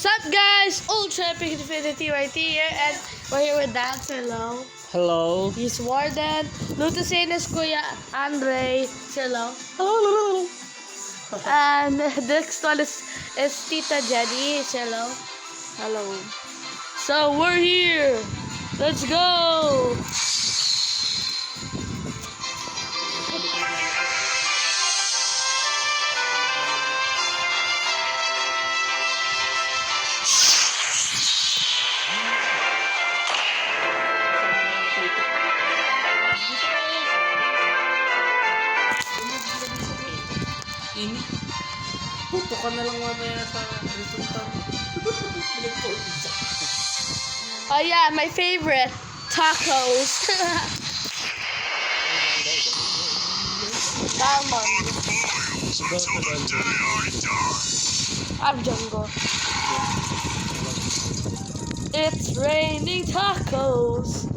Sup guys, Ultra Epic Infinity right here, and we're here with Dan. Hello. Hello. He's Warden. Lutusin is Kuya Andre. Hello. Hello. And the next one is Tita Jenny. Hello. Hello. So we're here. Let's go. Puto ka na lang mamaya sa resulta. Oh yeah, my favorite tacos. Salmon. I'm Jungle. It's raining tacos.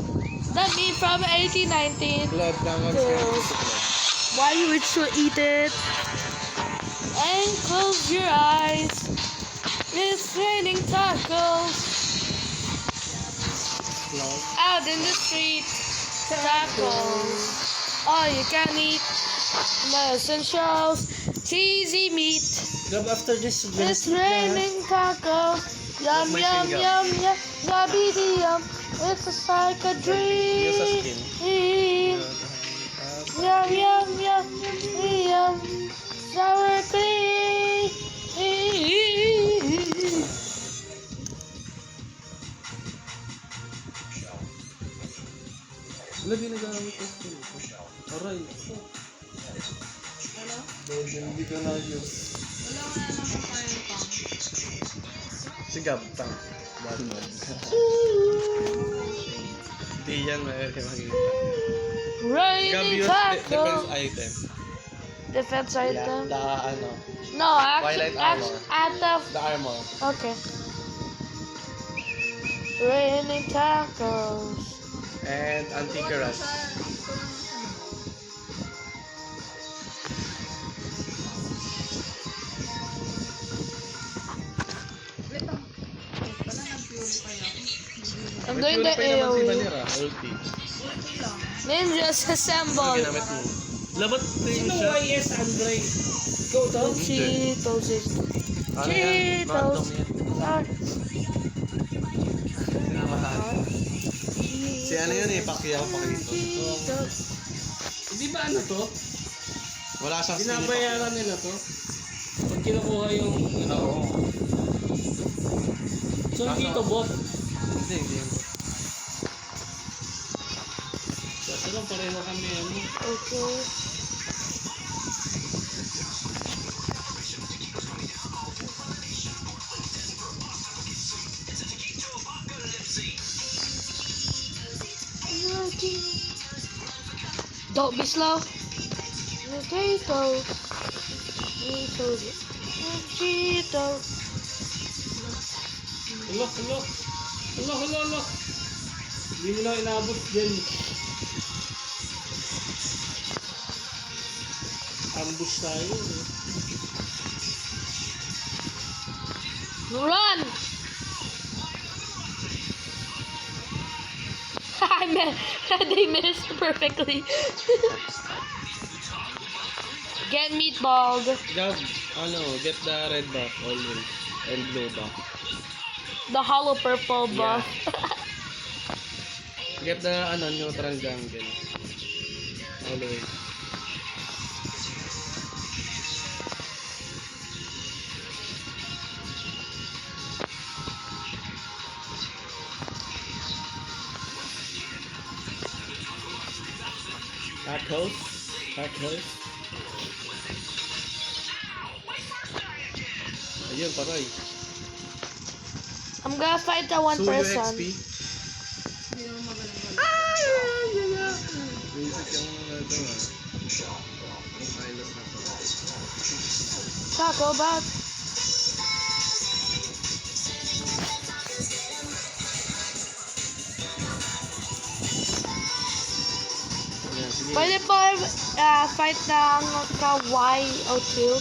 That mean from 1819. Why you would should eat it? And close your eyes. It's raining tacos. Out in the street, tacos. All you can eat. Medicine shows, cheesy meat. Grab after this. It's raining tacos. Yum yum yum yum, yabby yum. It's like a dream. Yum yum yum yum. Sour cream. Wala ginagamit ko ito. Aray. Ano? Hindi ko na-use. Wala nga naman tayo pang. Sigab, tang. Hindi yan makikita. Raining tacos. Defense item. Defense item? The ano. No, actually, Twilight armor. out of. The armor. Okay. Raining tacos. And anti-garage. I'm doing the AoE. Ulti. Ninjas assemble. Ginamit mo. Labat din siya. Sino YS Andre? Go to. Cheetos. Ano yan? Random yan. Sinamahan. Si ano yun eh, Pacquiao pa dito. Hindi ba ano to? Wala siyang skin. Binabayaran nila to. Pag kinukuha yung ano. So dito bot? Hindi. Kasi lang pareho kami ano. Okay. Don't be slow. Potatoes. Cheetos. Hala. Hindi mo na inabot dyan. Ambush tayo. Run! They missed perfectly. Get meatballed. Get the red buff always. And blue buff. The hollow purple buff. Get the neutral jungle. Always. Tacos. Ayun, paray. I'm gonna fight that one person. XP. Taco Bot. Pwede po fight ng Kawaii O2.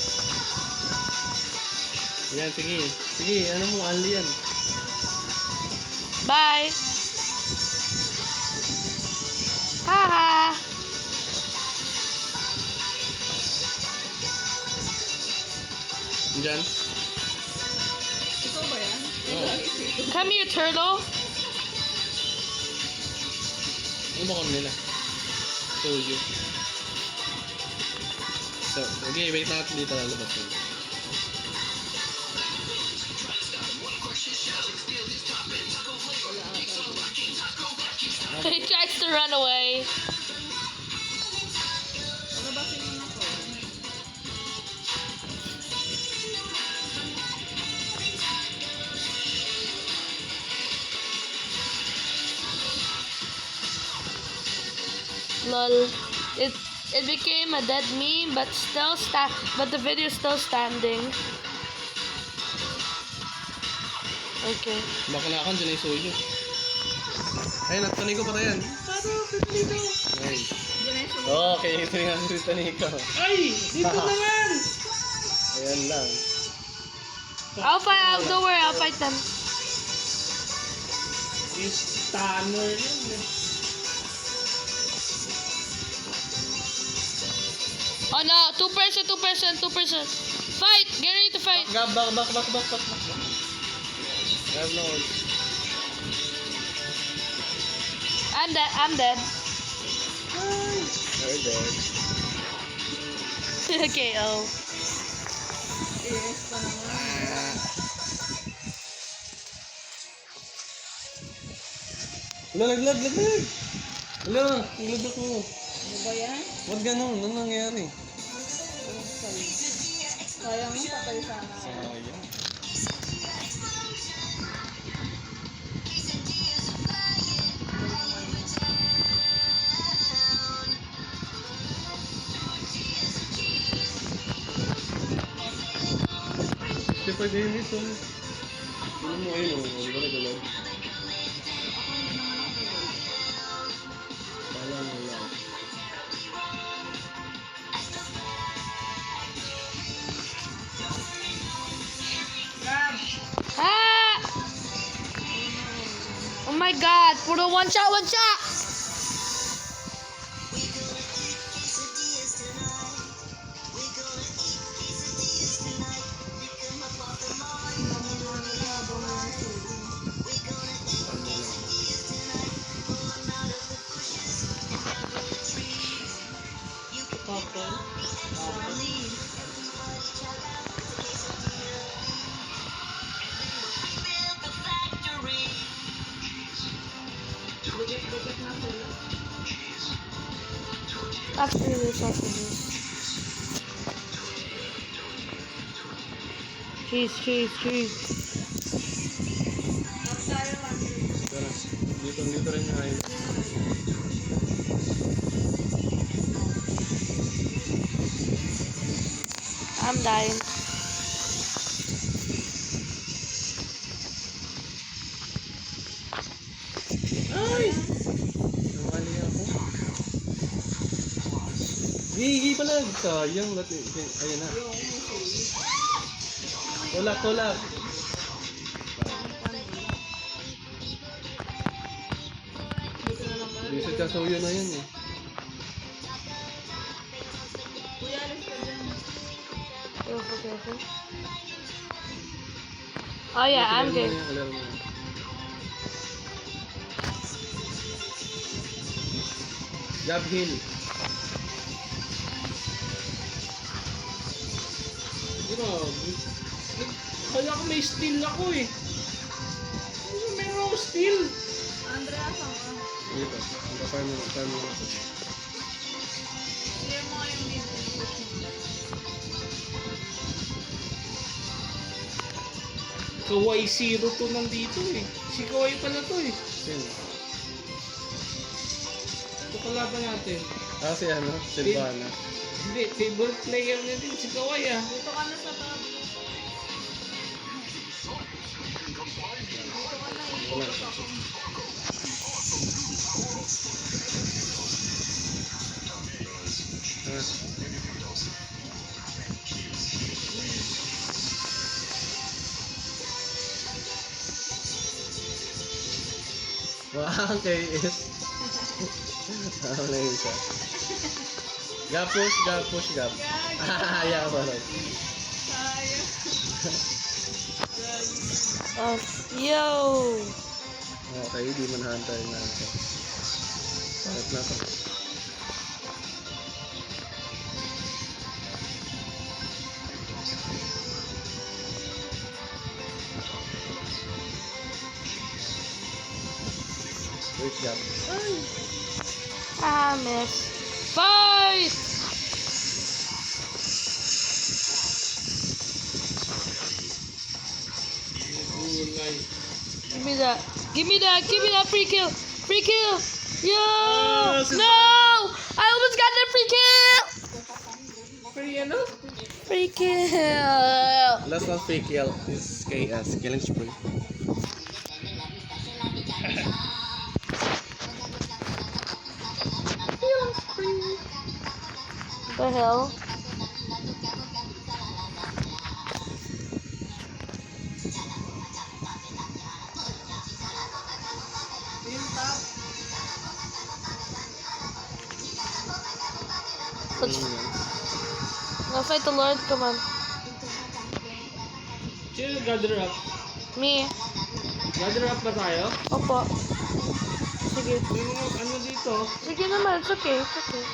Yan, sige. Sige, ano mo, Ali yan. Bye. Haha. Diyan. Ikaw ba yan? Come here, turtle. Ano ba nila? Soju. So, okay, wait natin dito lalabas yun. He tries to run away. Ano ba sinin ako? Lol. It became a dead meme, but but the video is still standing. Okay. Bakalakan dyan ay soju. Ay, nagtanay ko pa yan. Nice. Diyan ay sumunod. Okay, ito yung nagtanay ko. Ay! Dito naman! Ayan lang. Don't worry, I'll fight them. Stunner yun eh. Oh no, 2%. Fight! Get ready to fight! Back. I have no ult. I'm dead. You're dead. Okay, oh. Yes pa naman. Wala, naglag. Wala, naglag ako. Ano ba yan? Ba't ganun? Ano nangyari? Kaya nga patay sana. Sayang. Hindi pwede yun ito. Ano mo ayun o? Ano ba nagalag? Wala. Ah! Oh my god, puro one shot! After this. Cheese. Tara, dito rin yung ayun. I'm dying. Ay! Nawali ako. Hihi pala. Sayang. Ayun na. Tulak. Reset ka soyo na yan eh. Kuya, alis ka dyan. Careful. Oh yeah, I'm good. Kalaro mo yan. Jab heal. Grabe. Kaya may steal ako eh. Meron ako steal. Andrea, saan ka? Dito. Farm mo ako. Share mo yung video. Kawaii Zero to nandito eh. Si Kawaii pala to eh. Sino? Ito kalaban natin. Si ano? Silvana. Hindi, favorite player niya din si Kawaii ah. Dito ka na sa top. Wala. Wow, KS. Wala yung isa. Gapos, gapos, gap. Ayaw mo rin. Yo! Okay, di man hantay na ito. Sakit na ito. Wait, gap. I miss. Fight! Gulay. Give me that. Give me that. Give me that free kill. Free kill. Yo! sis- No! I almost got the free kill! Free ano? Free kill. Last one fake kill. This is KS. Killing spree. The hell? Let's fight the Lord. Come on. Sino gather up? Me. Gather up ba tayo? Opo. Sige. Ano dito? Sige naman. It's okay. It's okay.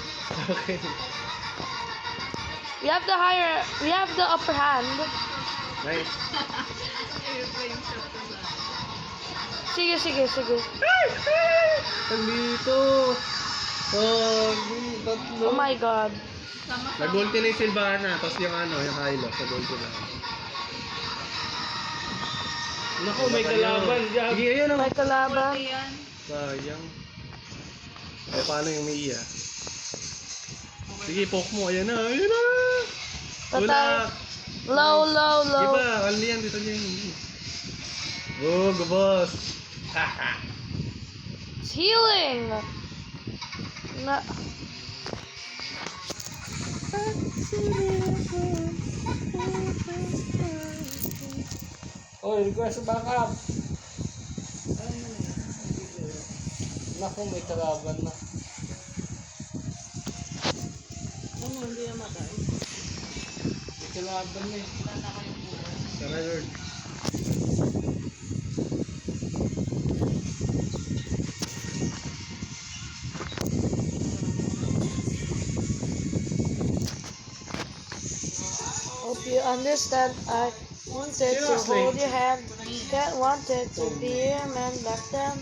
Okay. We have the upper hand. Nice. Sige, sige, sige. Nandito. Oh, tatlo. Oh my God. Nag-ulti na yung Sylvana, tapos yung ano, yung Hylo, sa ulti na. Naku, may kalaban. Gab. Sige, ayun May oh. kalaban. Sayang. Eh, paano yung Mia? Sige, poke mo. Ayan na, ayan na. Patay. Low, low, low. Iba, ano yan, dito niya yung... Oh, gabos. It's healing. Na. Oh, request backup. Naku, may kalaban na. May kalaban na eh. Tara, Lord. Hope you understand. I wanted to hold your hand. That wanted to be a man back then.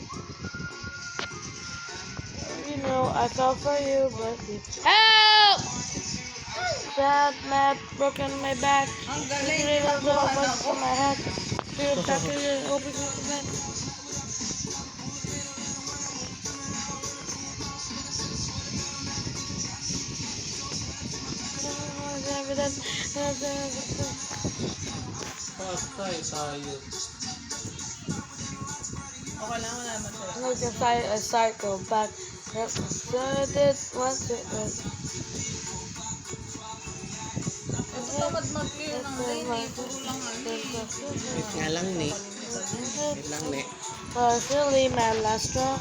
You know I fell for you, but you help! Sad, mad, broken my back. On my head. Feel back again, open my back. Patay tayo. No, just I cycle back. So I did once it was. Wait nga lang, ne. Wait lang, ne. Was really my last straw.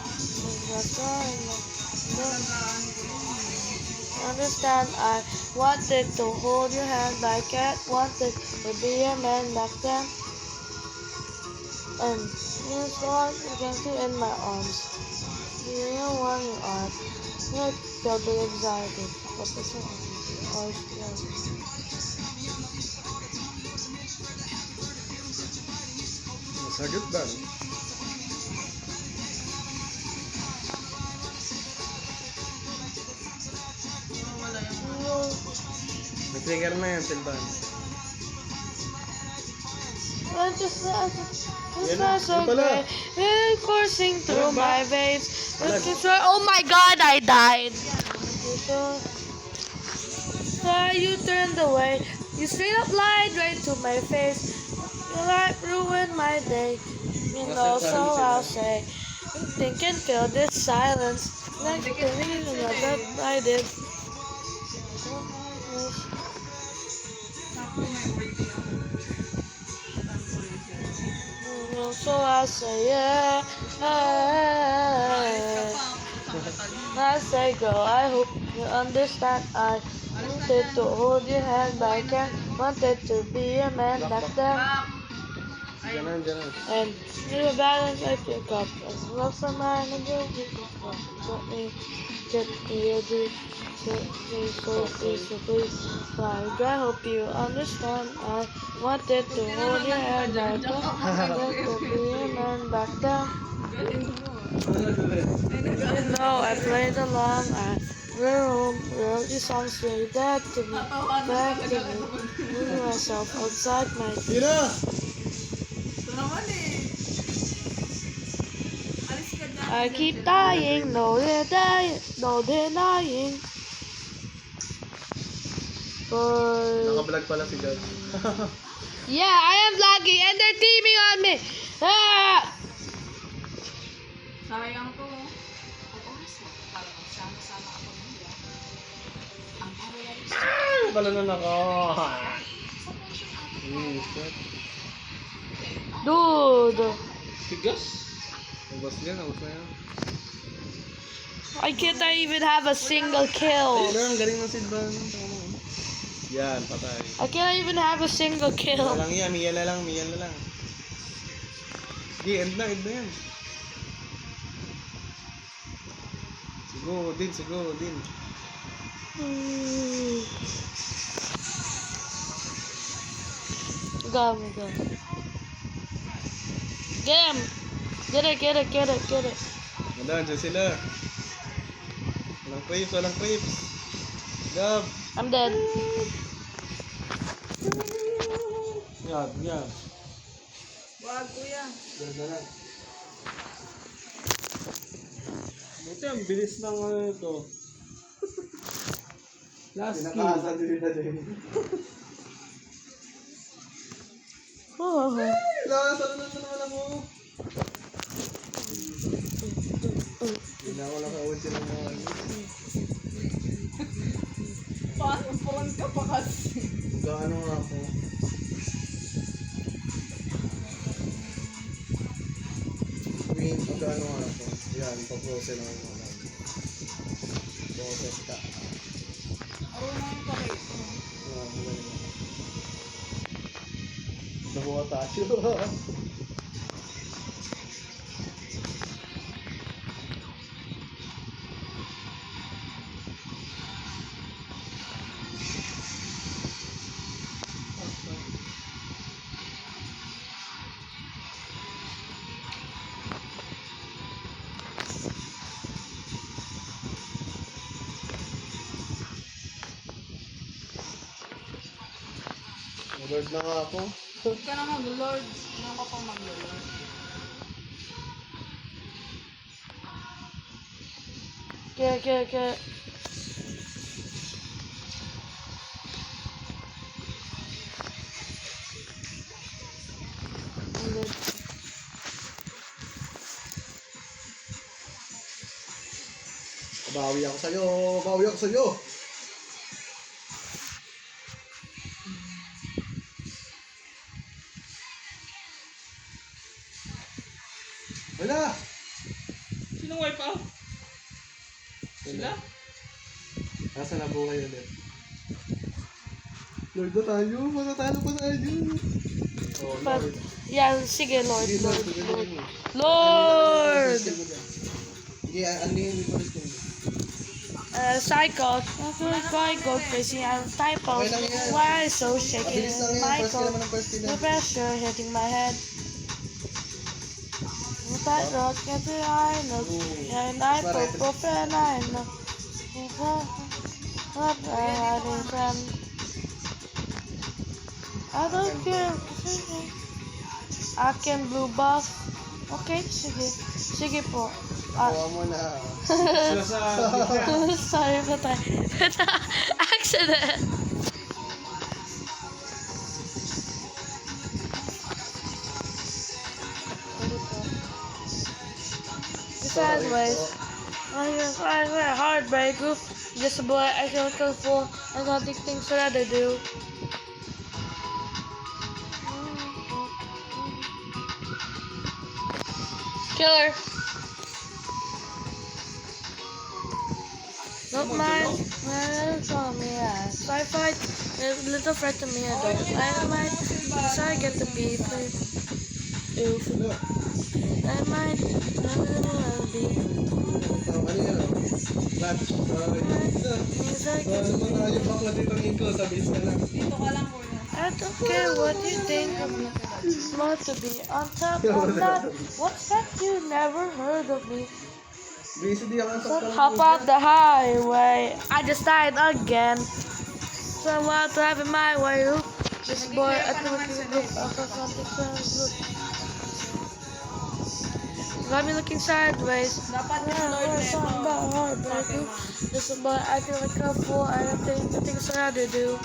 Understand, I wanted to hold your hand, but I can't wanted to be a man back then. And you saw against you in my arms. You know what you are. You feel the anxiety. But this one is Masagot ba? May trigger na yan, Sylvana. It's Yan not na, so yan pala. great. It's coursing through my veins. Oh my God, I died. So you turned away. You straight up lied right to my face. Your light ruined my day. You know, so I'll say, think and feel this silence. Like the reason that I did. So I say yeah. I say girl, I hope you understand. I wanted to hold your hand back and wanted to be a man back then. Diyan na. And you balance I pick up and love some man and you let me get the dream. So please, like I hope you understand. I wanted to hold your hand back then, wanted to be a man back then. You know I played along. I wrote these songs really back to me, moving myself outside my. Yun na! I keep dying, no denying, no denying. But Naka-vlog pala si God. yeah, I am vlogging and they're teaming on me. Ah! Sayang to. Balanan ako. Dude, Tigas. Ubas yan, ubas na yan. I can't even have a single kill. Ayun, ang galing ng Silvan. Yan, patay. I can't even have a single kill. Wala lang yan, miyan na lang. Sige, end na yan. Sigo din. Go. Get him. Get it. Ganda, dyan sila. Walang creeps. Gab. I'm dead. Yan. Wag kuya. Ganda lang. Buti, ang bilis ng ano ito. Last kill. Pinakaasan din na din. Oh. Nakasan na naman ako. Hindi na ako nakawin sila ng mga Paano parang ka pa kasi? gaano nga ako. Gaano nga ako. Yan, pa-process na ako. Process ka. Ako na yung pakit. Nakuha tayo. Lord na nga ako. Huwag ka na mag-lord. Ano ka pang mag-lord? Get. I'm dead. Bawi ako sa'yo. Wala! Sinong wipe out? Sila? Nasa na buhay ulit. Lord na tayo, matatalo pa tayo. Oh, But, Lord. yeah, sige, Lord. Sige, Lord. Sige, Lord! Sige, ano yung request ko? Psycho. Going go crazy. I'm typo. Okay lang yan. Why so shaky? Mabilis lang yan. First kill Michael. naman ng first kill. No pressure hitting my head. That rock at the I know. And I pop and I know. What I had in friend. I don't care. I can blue buff. Okay, sige po. Kuha mo na. Sorry, patay. Accident. Sideways. I'm a heartbreak. Just a boy I can go for. I got these things that I do. Killer. Don't mind, call me as I fight. There's a little threat to me. I don't mind. Cause I get to be played. Oof. I mind. I'll be. Ano yan? Brad, Means I get ano mo tayo bakla dito Nico? Sabis ka lang. Dito ka lang muna. I don't care what you think of me. Want to be on top of that. What's that? You never heard of me. Busy di ako sa Hop off the highway. I just died again. So I want to have it my way. Oop. This boy, I think we can look up at something. Got me looking sideways. Dapat yung Lord neto. This boy, I feel like a fool. I don't think the things I had to do.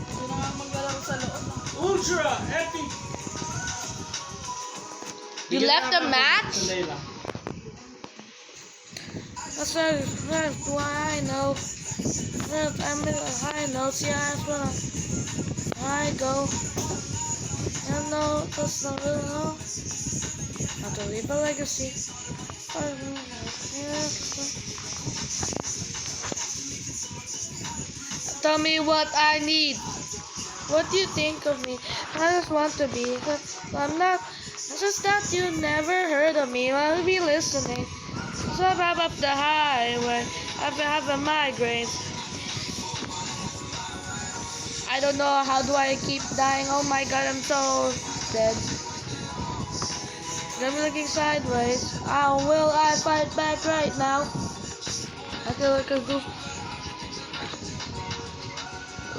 Hindi na nga maglalaro sa loob. Ultra epic! You left the match? Sandali lang. That's why I know. I'm in a high note. See, that's when I go. I know that's not really know. Not to leave a legacy. Tell me what I need. What do you think of me? I just want to be. I'm not. It's just that you never heard of me. I'll be listening. So I'm up the highway. I've been having migraines. I don't know how do I keep dying. Oh my god, I'm so dead. I'm looking sideways. How will I fight back right now? I feel like a goof.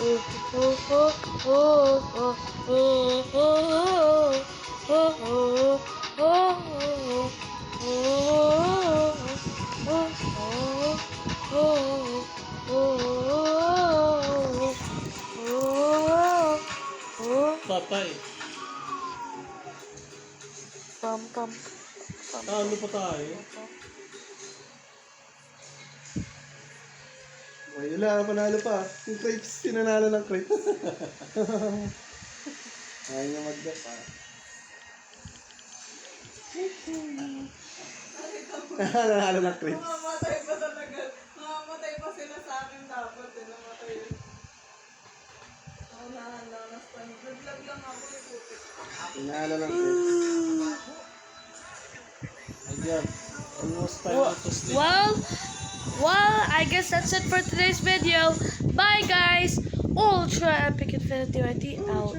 Oh, oh, oh, oh, oh, oh, oh, oh, oh, Patay. Pam pam. Ano pa tayo? Wala, panalo pa. Yung crepes, tinanalo ng crepes. Ayaw niya mag-dap ah. Nanalo ng crepes. Mamamatay pa talaga. Mamamatay pa sila sa akin dapat. Namatay. Ako nahanda na sa panyo. Naglag lang ako ni Putik. Tinalo ng crepes. Ayan. Almost time to sleep. Well, I guess that's it for today's video. Bye, guys. Ultra Epic Infinity YT out.